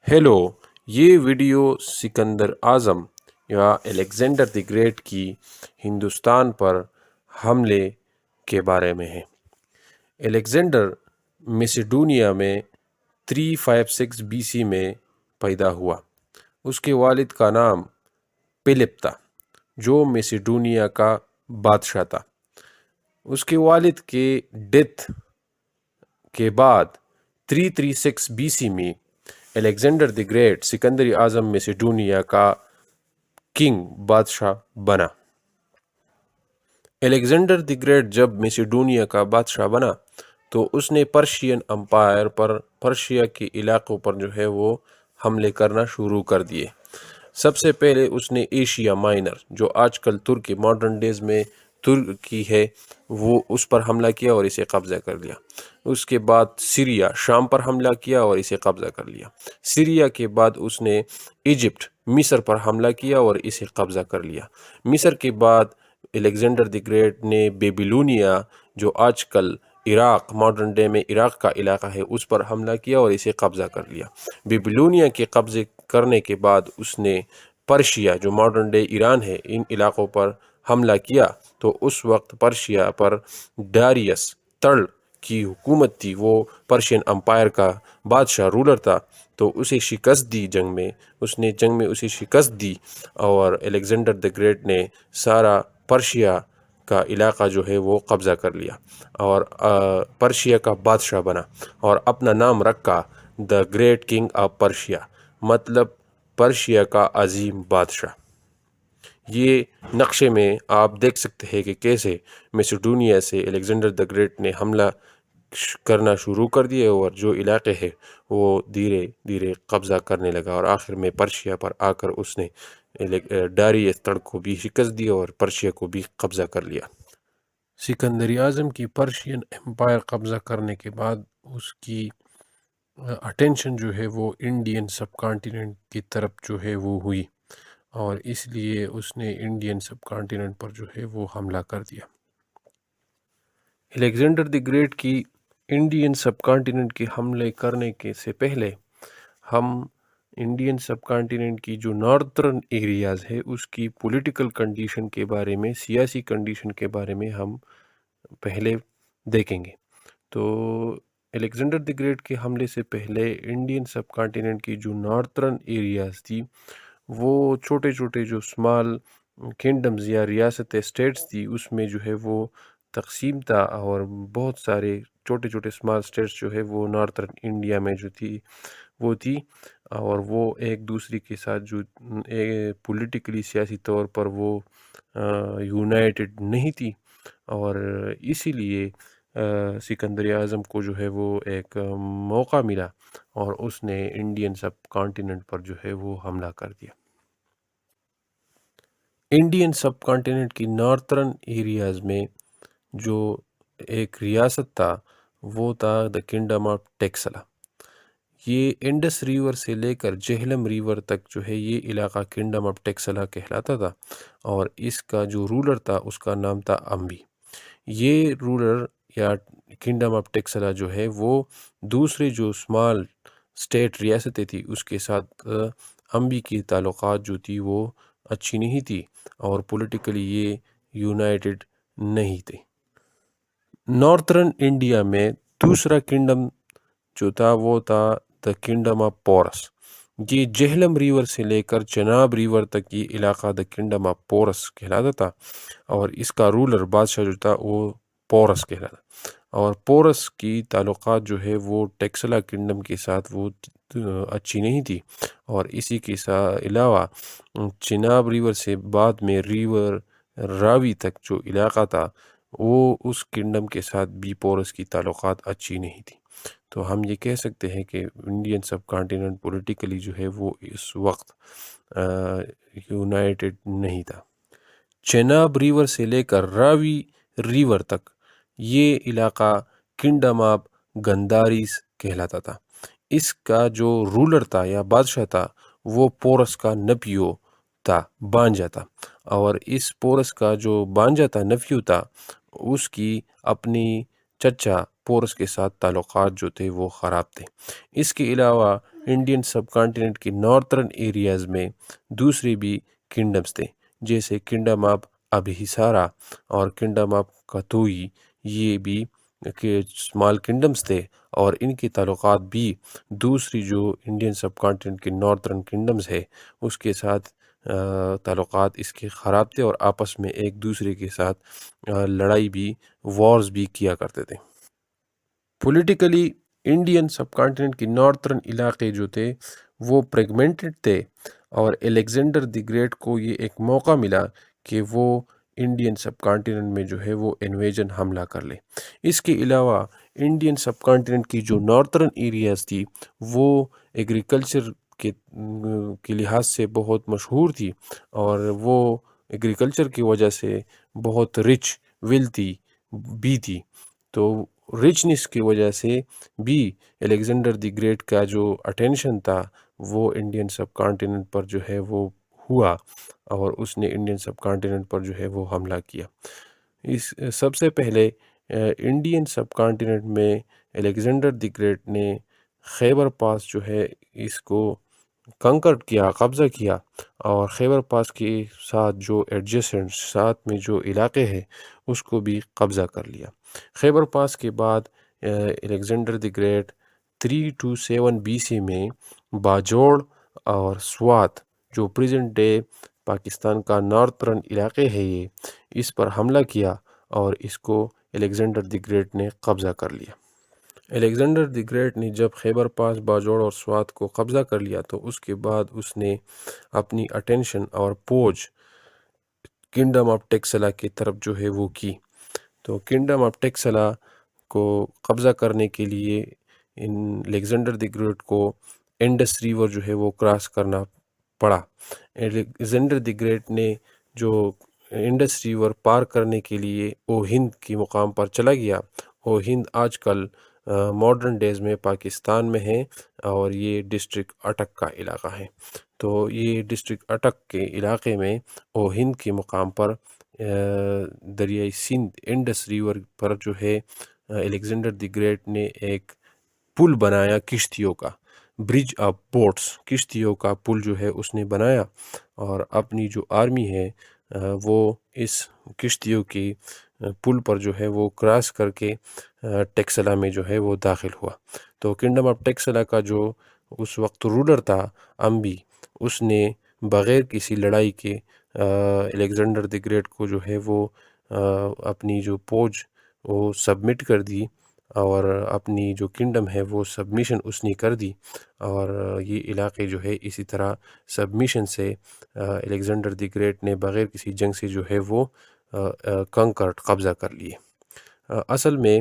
Hello, یہ video Sikandar اعظم یا Alexander the great کی ہندوستان پر حملے کے بارے میں ہے۔ الیگزینڈر میسیڈونیا میں 356 BC میں پیدا ہوا۔ اس کے والد کا نام پلپ تھا جو میسیڈونیا کا بادشاہ تھا۔ اس کے والد کے ڈیتھ کے بعد 336 BC میں Alexander the great Sikandar Azam Macedonia کا کنگ بادشاہ بنا۔ الیگزینڈر دی گریٹ جب میسیڈونیا کا بادشاہ بنا تو اس نے پرشین امپائر پر، پرشیا کے علاقوں پر وہ حملے کرنا شروع کر دیے۔ سب سے پہلے اس نے ایشیا مائنر، جو آج کل ترکی، ماڈرن ڈیز میں ترکی ہے، وہ اس پر حملہ کیا اور اسے قبضہ کر لیا۔ اس کے بعد سیریا، شام پر حملہ کیا اور اسے قبضہ کر لیا۔ سیریا کے بعد اس نے ایجپٹ، مصر پر حملہ کیا اور اسے قبضہ کر لیا۔ مصر کے بعد الیگزینڈر دی گریٹ نے بیبیلونیا، جو آج کل عراق، ماڈرن ڈے میں عراق کا علاقہ ہے، اس پر حملہ کیا اور اسے قبضہ کر لیا۔ بیبیلونیا کے قبضے کرنے کے بعد اس نے پرشیا، جو ماڈرن ڈے ایران ہے، ان علاقوں پر حملہ کیا تو اس وقت پرشیا پر ڈاریس تڑ کی حکومت تھی، وہ پرشین امپائر کا بادشاہ، رولر تھا، تو اسے شکست دی جنگ میں، اس نے جنگ میں اسے شکست دی اور الیگزینڈر دی گریٹ نے سارا پرشیا کا علاقہ وہ قبضہ کر لیا اور پرشیا کا بادشاہ بنا اور اپنا نام رکھا the great king of Persia, مطلب پرشیا کا عظیم بادشاہ۔ یہ نقشے میں آپ دیکھ سکتے ہیں کہ کیسے میسیڈونیا سے الیگزینڈر دی گریٹ نے حملہ کرنا شروع کر دیے اور جو علاقے ہیں وہ دھیرے دھیرے قبضہ کرنے لگا اور آخر میں پرشیا پر آ کر اس نے ڈاریس تڑ کو بھی شکست دی اور پرشیا کو بھی قبضہ کر لیا۔ سکندر اعظم کی پرشین امپائر قبضہ کرنے کے بعد اس کی اٹینشن وہ انڈین سب کانٹیننٹ کی طرف وہ ہوئی اور اس لیے اس نے انڈین سب کانٹیننٹ پر وہ حملہ کر دیا۔ الیگزینڈر دی گریٹ کی انڈین سب کانٹیننٹ کے حملے کرنے کے سے پہلے ہم انڈین سب کانٹیننٹ کی جو ناردرن ایریاز ہے اس کی پولیٹیکل کنڈیشن کے بارے میں، سیاسی کنڈیشن کے بارے میں ہم پہلے دیکھیں گے۔ تو الیگزینڈر دی گریٹ کے حملے سے پہلے انڈین سب کانٹیننٹ کی جو ناردرن ایریاز تھی وہ چھوٹے چھوٹے جو اسمال کنگڈمز یا ریاستیں، اسٹیٹس تھی، اس میں وہ تقسیم تھا اور بہت سارے چھوٹے چھوٹے اسمال اسٹیٹس وہ ناردرن انڈیا میں وہ تھی اور وہ ایک دوسرے کے ساتھ جو پولیٹیکلی، سیاسی طور پر وہ یونائٹڈ نہیں تھی اور اسی لیے سکندر اعظم کو وہ ایک موقع ملا اور اس نے انڈین سب کانٹیننٹ پر وہ حملہ کر دیا۔ انڈین سب کانٹیننٹ کی نارتھرن ایریاز میں جو ایک ریاست تھا وہ تھا دا کنگڈم آف ٹیکسلا۔ یہ انڈس ریور سے لے کر جہلم ریور تک یہ علاقہ کنگڈم آف ٹیکسلا کہلاتا تھا اور اس کا جو رولر تھا اس کا نام تھا امبی۔ یہ رولر یا کنگڈم آف ٹیکسلا وہ دوسرے جو اسمال اسٹیٹ ریاستیں تھی اس کے ساتھ امبی کی تعلقات جو تھی وہ اچھی نہیں تھی اور پولیٹیکلی یہ یونائٹڈ نہیں تھے۔ نارتھرن انڈیا میں دوسرا کنگڈم جو تھا وہ تھا دا کنگڈم آف پورس۔ یہ جہلم ریور سے لے کر چناب ریور تک یہ علاقہ دا کنگڈم آف پورس کہلاتا تھا اور اس کا رولر، بادشاہ جو تھا وہ پورس کہلاتا اور پورس کی تعلقات وہ ٹیکسلا کنگڈم کے ساتھ وہ اچھی نہیں تھی اور اسی کے علاوہ چناب ریور سے بعد میں ریور راوی تک جو علاقہ تھا وہ اس کنگڈم کے ساتھ بھی پورس کی تعلقات اچھی نہیں تھی۔ تو ہم یہ کہہ سکتے ہیں کہ انڈین سب کانٹیننٹ پولیٹیکلی وہ اس وقت یونائٹڈ نہیں تھا۔ چناب ریور سے لے کر راوی ریور تک یہ علاقہ کنگڈم آف گنداریز کہلاتا تھا۔ اس کا جو رولر تھا یا بادشاہ تھا وہ پورس کا نپیو تھا، بانجا تھا اور اس پورس کا جو بانجا تھا، نپیو تھا، اس کی اپنی چچا پورس کے ساتھ تعلقات جو تھے وہ خراب تھے۔ اس کے علاوہ انڈین سب کانٹیننٹ کی نارترن ایریاز میں دوسری بھی کنگڈمز تھے، جیسے کنگڈم آف ابہیسارا اور کنگڈم آف کتوئی۔ یہ بھی کہ اسمال کنگڈمز تھے، اور ان کے تعلقات بھی دوسری جو انڈین سب کانٹیننٹ کی نارترن کنگڈمز ہے اس کے ساتھ تعلقات اس کے خراب تھے، اور آپس میں ایک دوسرے کے ساتھ لڑائی بھی، وارز بھی کیا کرتے تھے۔ پولیٹیکلی انڈین سب کانٹیننٹ کی نارترن علاقے جو تھے وہ پریگمنٹڈ تھے، اور الیگزینڈر دی گریٹ کو یہ ایک موقع ملا کہ وہ انڈین سب کانٹیننٹ میں جو ہے وہ انویژن حملہ کر لے۔ اس کے علاوہ انڈین سب کانٹیننٹ کی جو نارترن ایریاز تھی وہ ایگریکلچر کے لحاظ سے بہت مشہور تھی، اور وہ ایگریکلچر کی وجہ سے بہت رچ ویلتھی بھی تھی۔ تو رچنس کی وجہ سے بھی الیگزینڈر دی گریٹ کا جو اٹینشن تھا وہ انڈین سب کانٹیننٹ پر جو ہے وہ ہوا، اور اس نے انڈین سب کانٹیننٹ پر جو ہے وہ حملہ کیا۔ سب سے پہلے انڈین سب کانٹیننٹ میں الیگزینڈر دی گریٹ نے خیبر پاس جو ہے اس کو کنکرڈ کیا، قبضہ کیا، اور خیبر پاس کے ساتھ جو ایڈجسنٹ ساتھ میں جو علاقے ہیں اس کو بھی قبضہ کر لیا۔ خیبر پاس کے بعد الیگزینڈر دی گریٹ 327 BC میں باجوڑ اور سوات جو پریزنٹ ڈے پاکستان کا نارترن علاقے ہے یہ، اس پر حملہ کیا، اور اس کو الیگزینڈر دی گریٹ نے قبضہ کر لیا۔ الیگزینڈر دی گریٹ نے جب خیبر پاس، باجوڑ اور سوات کو قبضہ کر لیا تو اس کے بعد اس نے اپنی اٹینشن اور پوج کنگڈم آف ٹیکسلا کی طرف جو ہے وہ کی۔ تو کنگڈم آف ٹیکسلا کو قبضہ کرنے کے لیے الیگزینڈر دی گریٹ کو انڈس ریور جو ہے وہ کراس کرنا پڑا۔ الیگزینڈر دی گریٹ نے جو انڈس ریور پار کرنے کے لیے او ہند کی مقام پر چلا گیا۔ او ہند آج کل ماڈرن ڈیز میں پاکستان میں ہے، اور یہ ڈسٹرکٹ اٹک کا علاقہ ہے۔ تو یہ ڈسٹرکٹ اٹک کے علاقے میں او ہند کے مقام پر دریائے سندھ انڈس ریور پر جو ہے الیگزینڈر دی گریٹ نے ایک پل بنایا، کشتیوں کا برج آف بوٹس، کشتیوں کا پل جو ہے اس نے بنایا، اور اپنی جو آرمی ہے وہ اس کشتیوں کی پل پر جو ہے وہ کراس کر کے ٹیکسلا میں جو ہے وہ داخل ہوا۔ تو کنگڈم آف ٹیکسلا کا جو اس وقت رولر تھا امبی، اس نے بغیر کسی لڑائی کے الیگزینڈر دی گریٹ کو جو ہے وہ اپنی جو پوج وہ سبمٹ کر دی، اور اپنی جو کنگڈم ہے وہ سبمیشن اس نے کر دی، اور یہ علاقے جو ہے اسی طرح سبمیشن سے الیگزینڈر دی گریٹ نے بغیر کسی جنگ سے جو ہے وہ کنکرڈ قبضہ کر لیے۔ اصل میں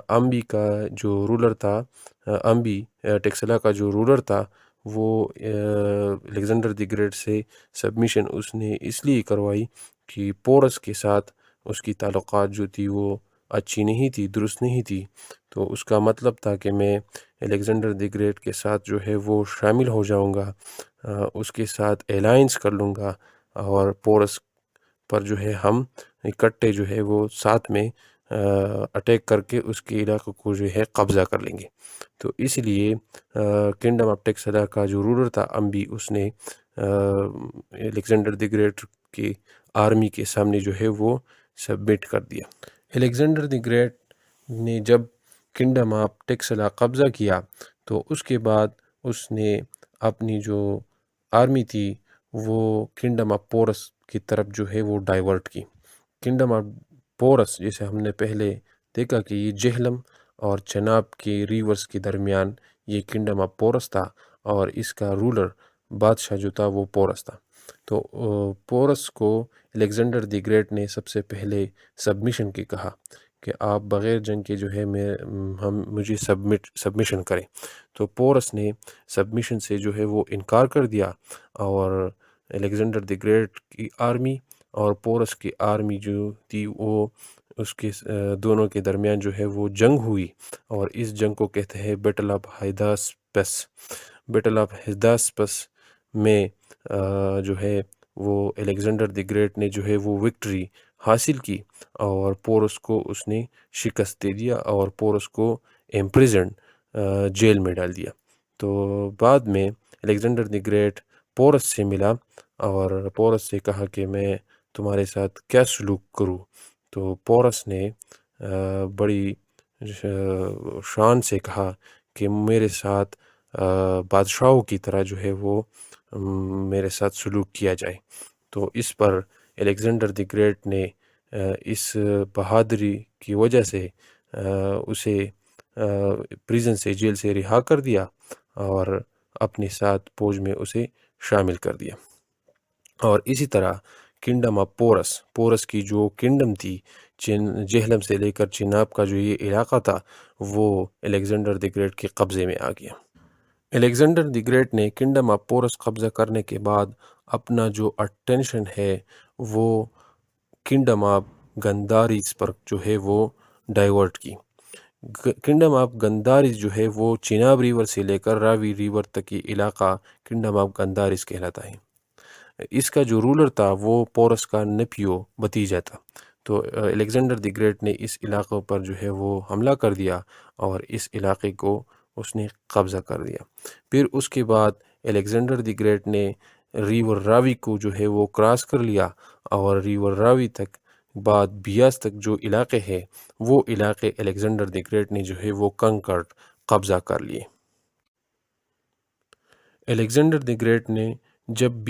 امبی کا جو رولر تھا، امبی ٹیکسلا کا جو رولر تھا، وہ الیگزینڈر دی گریٹ سے سبمیشن اس نے اس لیے کروائی کہ پورس کے ساتھ اس کی تعلقات جو تھی وہ اچھی نہیں تھی، درست نہیں تھی۔ تو اس کا مطلب تھا کہ میں الیگزینڈر دی گریٹ کے ساتھ جو ہے وہ شامل ہو جاؤں گا، اس کے ساتھ الائنس کر لوں گا، اور پورس پر جو ہے ہم اکٹھے جو ہے وہ ساتھ میں اٹیک کر کے اس کے علاقے کو جو ہے قبضہ کر لیں گے۔ تو اس لیے کنگڈم آف ٹیکسلا کا جو رولر تھا امبی، اس نے الیگزینڈر دی گریٹ کی آرمی کے سامنے جو ہے وہ سبمٹ کر دیا۔ الیگزینڈر دی گریٹ نے جب کنگڈم آف ٹیکسلا قبضہ کیا تو اس کے بعد اس نے اپنی جو آرمی تھی وہ کنگڈم آف پورس کی طرف جو ہے وہ ڈائیورٹ کی۔ کنگڈم آف پورس جیسے ہم نے پہلے دیکھا کہ یہ جہلم اور چناب کے ریورز کے درمیان یہ کنگڈم آف پورس تھا، اور اس کا رولر بادشاہ جو تھا وہ پورس تھا۔ تو پورس کو الیگزینڈر دی گریٹ نے سب سے پہلے سبمیشن کی کہا کہ آپ بغیر جنگ کے جو ہے مجھے سبمیشن کریں۔ تو پورس نے سبمیشن سے جو ہے وہ انکار کر دیا، اور الیگزینڈر دی گریٹ کی آرمی اور پورس کی آرمی جو تھی وہ اس کے دونوں کے درمیان جو ہے وہ جنگ ہوئی، اور اس جنگ کو کہتے ہیں بیٹل آف ہائداسپس۔ بیٹل آف ہائداسپس میں جو ہے وہ الیگزینڈر دی گریٹ نے جو ہے وہ وکٹری حاصل کی، اور پورس کو اس نے شکست دے دیا، اور پورس کو امپریزنڈ جیل میں ڈال دیا۔ تو بعد میں الیگزینڈر دی گریٹ پورس سے ملا اور پورس سے کہا کہ میں تمہارے ساتھ کیا سلوک کروں. تو پورس نے بڑی شان سے کہا کہ میرے ساتھ بادشاہوں کی طرح جو ہے وہ میرے ساتھ سلوک کیا جائے. تو اس پر الیگزینڈر دی گریٹ نے اس بہادری کی وجہ سے اسے پریزن سے، جیل سے رہا کر دیا اور اپنے ساتھ فوج میں اسے شامل کر دیا. اور اسی طرح کنگڈم آف پورس کی جو کنگڈم تھی، جہلم سے لے کر چناب کا جو یہ علاقہ تھا، وہ الیگزینڈر دی گریٹ کے قبضے میں آ گیا. الیگزینڈر دی گریٹ نے کنگڈم آف پورس قبضہ کرنے کے بعد اپنا جو اٹینشن ہے وہ کنگڈم آف گنداریز پر جو ہے وہ ڈائیورٹ کی. کنگڈم آف گنداریز جو ہے وہ چناب ریور سے لے کر راوی ریور تک کی علاقہ کنگڈم آف گنداریز کہلاتا ہے. اس کا جو رولر تھا وہ پورس کا نپیو بھتیجا تھا. تو الیگزینڈر دی گریٹ نے اس علاقوں پر جو ہے وہ حملہ کر دیا اور اس علاقے کو اس نے قبضہ کر دیا. پھر اس کے بعد الیگزینڈر دی گریٹ نے ریور راوی کو جو ہے وہ کراس کر لیا اور ریور راوی تک بعد بیاس تک جو علاقے ہیں وہ علاقے الیگزینڈر دی گریٹ نے جو ہے وہ کنکرڈ قبضہ کر لیے. الیگزینڈر دی گریٹ نے جب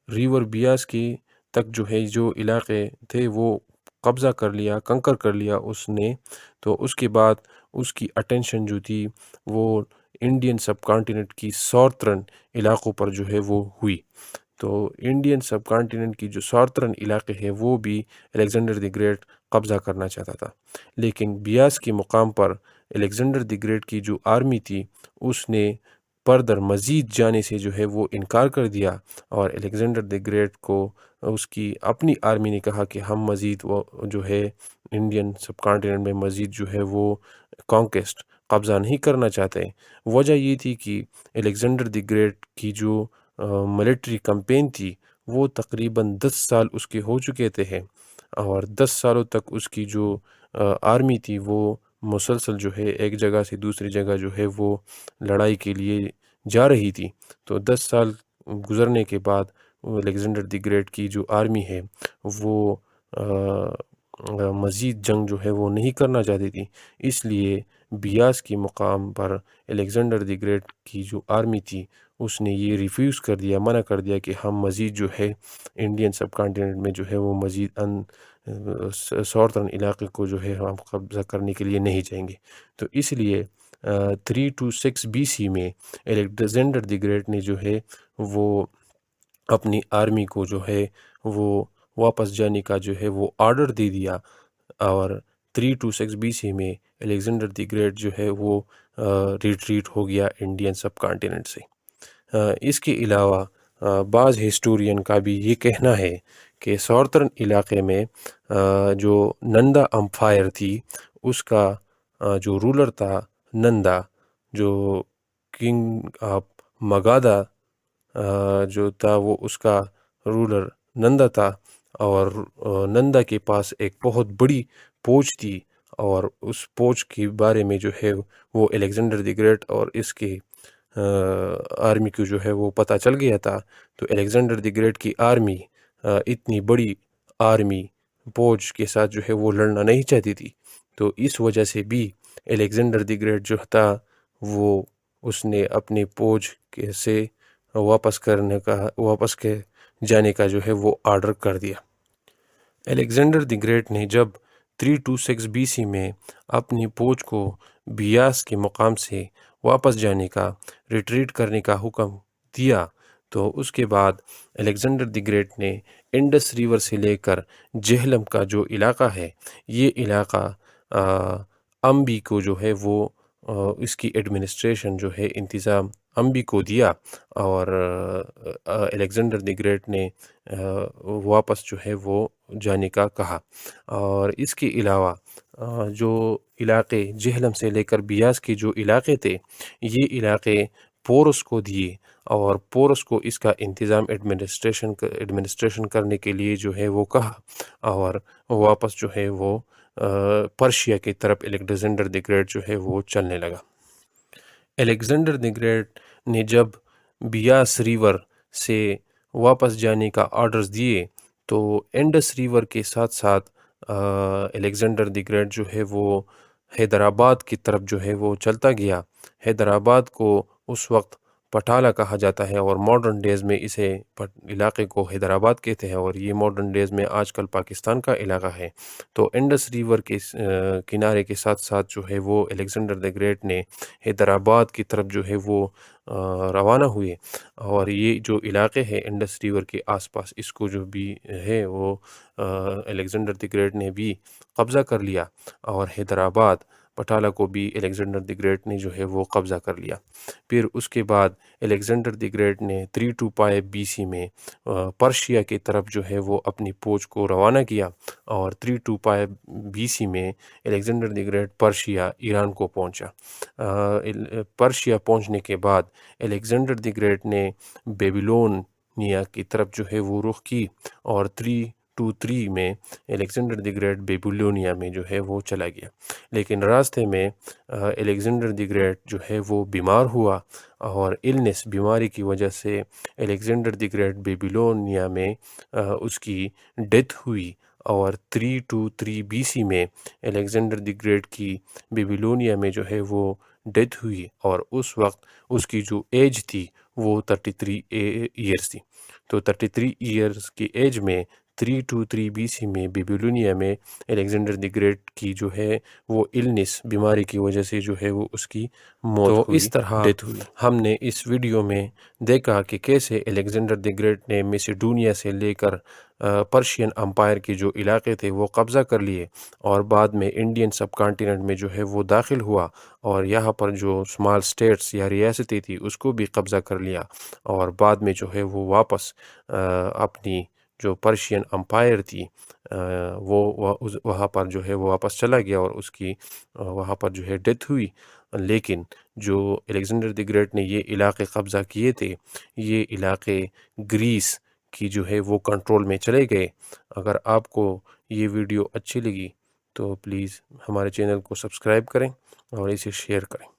ریور بیاس کی تک جو ہے جو علاقے تھے وہ قبضہ کر لیا، کنکر کر لیا اس نے، تو اس کے بعد اس کی اٹینشن جو تھی وہ انڈین سب کانٹیننٹ کی سارترن علاقوں پر جو ہے وہ ہوئی. تو انڈین سب کانٹیننٹ کی جو سارترن علاقے ہیں وہ بھی الیگزینڈر دی گریٹ قبضہ کرنا چاہتا تھا. لیکن بیاس کے مقام پر الیگزینڈر دی گریٹ کی جو آرمی تھی اس نے فردر مزید جانے سے جو ہے وہ انکار کر دیا اور الیگزینڈر دی گریٹ کو اس کی اپنی آرمی نے کہا کہ ہم مزید وہ جو ہے انڈین سب کانٹیننٹ میں مزید جو ہے وہ کانکیسٹ قبضہ نہیں کرنا چاہتے. وجہ یہ تھی کہ الیگزینڈر دی گریٹ کی جو ملٹری کمپین تھی وہ تقریباً 10 سال اس کے ہو چکے تھے اور 10 سالوں تک اس کی جو آرمی تھی وہ مسلسل جو ہے ایک جگہ سے دوسری جگہ جو ہے وہ لڑائی کے لیے جا رہی تھی. تو 10 سال گزرنے کے بعد الیگزینڈر دی گریٹ کی جو آرمی ہے وہ مزید جنگ جو ہے وہ نہیں کرنا چاہتی تھی. اس لیے بیاس کی مقام پر الیگزینڈر دی گریٹ کی جو آرمی تھی اس نے یہ ریفیوز کر دیا، منع کر دیا کہ ہم مزید جو ہے انڈین سب کانٹیننٹ میں جو ہے وہ مزید سارترن علاقے کو جو ہے ہم قبضہ کرنے کے لیے نہیں جائیں گے. تو اس لیے 326 BC میں الیگزینڈر دی گریٹ نے جو ہے وہ اپنی آرمی کو جو ہے وہ واپس جانے کا جو ہے وہ آرڈر دے دیا اور 326 BC میں الیگزینڈر دی گریٹ جو ہے وہ ریٹریٹ ہو گیا انڈین سب کانٹیننٹ سے. اس کے علاوہ بعض ہسٹورین کا بھی یہ کہنا ہے کہ سارترن علاقے میں جو نندا امپائر تھی اس کا جو رولر تھا نندا، جو کنگ آف مگادھا جو تھا وہ اس کا رولر نندا تھا اور نندا کے پاس ایک بہت بڑی فوج تھی اور اس فوج کے بارے میں جو ہے وہ الیگزینڈر دی گریٹ اور اس کے آرمی کو جو ہے وہ پتہ چل گیا تھا. تو الیگزینڈر دی گریٹ کی آرمی اتنی بڑی آرمی فوج کے ساتھ جو ہے وہ لڑنا نہیں چاہتی تھی. تو اس وجہ سے بھی الیگزینڈر دی گریٹ جو تھا وہ اس نے اپنے فوج سے واپس کے جانے کا جو ہے وہ آرڈر کر دیا. الیگزینڈر دی گریٹ نے جب 326 BC میں اپنی فوج کو بیاس کے مقام سے واپس جانے کا، ریٹریٹ کرنے کا حکم دیا تو اس کے بعد الیگزینڈر دی گریٹ نے انڈس ریور سے لے کر جہلم کا جو علاقہ ہے یہ علاقہ امبی کو جو ہے وہ اس کی ایڈمنسٹریشن جو ہے انتظام امبی کو دیا اور الیگزینڈر دی گریٹ نے واپس جو ہے وہ جانے کا کہا. اور اس کے علاوہ جو علاقے جہلم سے لے کر بیاس کے جو علاقے تھے یہ علاقے پورس کو دیے اور پورس کو اس کا انتظام ایڈمنسٹریشن کرنے کے لیے جو ہے وہ کہا اور واپس جو ہے وہ پرشیا کی طرف الیگزینڈر دی گریٹ جو ہے وہ چلنے لگا. الیگزینڈر دی گریٹ نے جب بیاس ریور سے واپس جانے کا آرڈرز دیے تو انڈس ریور کے ساتھ ساتھ الیگزینڈر دی گریٹ جو ہے وہ حیدرآباد کی طرف جو ہے وہ چلتا گیا۔ حیدرآباد کو اس وقت پٹالہ کہا جاتا ہے اور ماڈرن ڈیز میں اسے علاقے کو حیدرآباد کہتے ہیں، اور یہ ماڈرن ڈیز میں آج کل پاکستان کا علاقہ ہے۔ تو انڈس ریور کے کنارے کے ساتھ ساتھ جو ہے وہ الیگزینڈر دی گریٹ نے حیدرآباد کی طرف جو ہے وہ روانہ ہوئے، اور یہ جو علاقے ہے انڈس ریور کے آس پاس، اس کو جو بھی ہے وہ الیگزینڈر دی گریٹ نے بھی قبضہ کر لیا، اور حیدرآباد پٹالہ کو بھی الیگزینڈر دی گریٹ نے جو ہے وہ قبضہ کر لیا۔ پھر اس کے بعد الیگزینڈر دی گریٹ نے 325 BC میں پرشیا کی طرف جو ہے وہ اپنی فوج کو روانہ کیا، اور 325 BC میں Alexander the great Persia Iran کو پہنچا۔ پرشیا پہنچنے کے بعد الیگزینڈر دی گریٹ نے بیبیلونیا کی طرف جو ہے وہ رخ کی، اور 323 میں الیگزینڈر دی گریٹ بیبیلونیا میں جو ہے وہ چلا گیا۔ لیکن راستے میں الیگزینڈر دی گریٹ جو ہے وہ بیمار ہوا، اور بیماری کی وجہ سے الیگزینڈر دی گریٹ بیبیلونیا میں اس کی ڈیتھ ہوئی، اور 323 BC میں الیگزینڈر دی گریٹ کی بیبیلونیا میں جو ہے وہ ڈیتھ ہوئی، اور اس وقت اس کی جو ایج تھی وہ 33 ایئرس تھی۔ تو 33 ایئرس کی ایج میں 323 BC میں بیبیلونیا میں الیگزینڈر دی گریٹ کی جو ہے وہ بیماری کی وجہ سے جو ہے وہ اس کی موت ہوئی۔ تو اس طرح ڈیتھ ہوئی۔ ہم نے اس ویڈیو میں دیکھا کہ کیسے الیگزینڈر دی گریٹ نے میسیڈونیا سے لے کر پرشین امپائر کے جو علاقے تھے وہ قبضہ کر لیے، اور بعد میں انڈین سب کانٹیننٹ میں جو ہے وہ داخل ہوا، اور یہاں پر جو اسمال اسٹیٹس یا ریاستیں تھی اس کو بھی قبضہ کر لیا، اور بعد میں جو ہے وہ واپس اپنی جو پرشین امپائر تھی وہ وہاں پر جو ہے وہ واپس چلا گیا، اور اس کی وہاں پر جو ہے ڈیتھ ہوئی۔ لیکن جو الیگزینڈر دی گریٹ نے یہ علاقے قبضہ کیے تھے، یہ علاقے گریس کی جو ہے وہ کنٹرول میں چلے گئے۔ اگر آپ کو یہ ویڈیو اچھی لگی تو پلیز ہمارے چینل کو سبسکرائب کریں اور اسے شیئر کریں۔